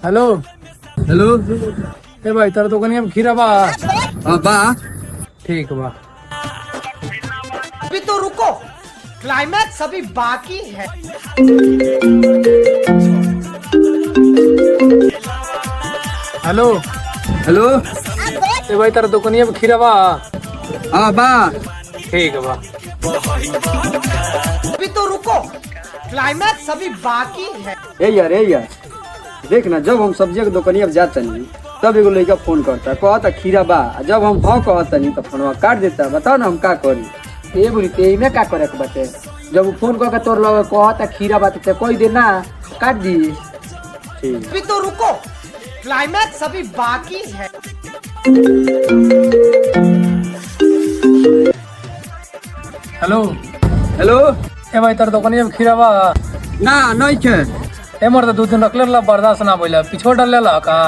Hello hello. ए भाई तारा दुकानिया में खीरा बा? हाँ बा। ठीक बा। अभी तो रुको, क्लाइमैक्स अभी बाकी है। Hello hello. ए भाई तारा दुकानिया में खीरा बा? हाँ बा। ठीक बा। अभी तो रुको, क्लाइमैक्स अभी बाकी है। ए यार देख ना, जब हम सब्जी के दुकानिया पे जाते नहीं तब एगो लड़का फोन करता, कहता खीरा बा। जब हम हाँ कहता नहीं तो फोनवा काट देता। बताओ ना हम का करी। ए बोली ते में का करे के बाटे? जब वो फोन करके तोर लगे कहता खीरा बा तो कोई दे ना काट दी। ठीक। अभी तो रुको, क्लाइमैक्स अभी बाकी है। Hello hello. ए भाई तारा दुकानिया में खीरा बा? ना नहीं छे। ए मर तो 2 दिन रखले ला बर्दाश्त ना भइला, पिछोड़ डाल लेला का?